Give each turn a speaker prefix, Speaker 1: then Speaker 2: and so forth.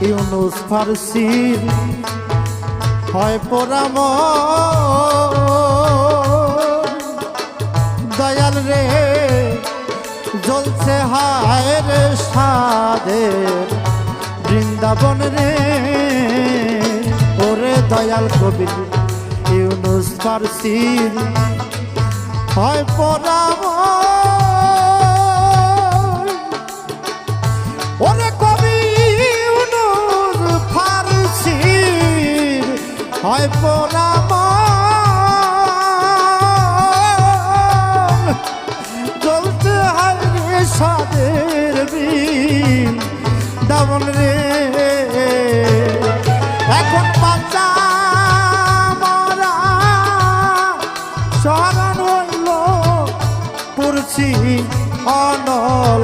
Speaker 1: ইউনুস ফারসির হয় পোড়াম দয়াল রে জ্বলছে হায় রে সাদের বৃন্দাবন রে ওরে দয়াল কবি ইউনুস ফারসির হয় পোড়াম ওরে কবি ইউনুস ফারসির হয় পোড়াম জ্বলতে হয় রে সাদের বৃন্দাবন রে এখন বাচ্চা মারা শরণ হইল পুরছি অনল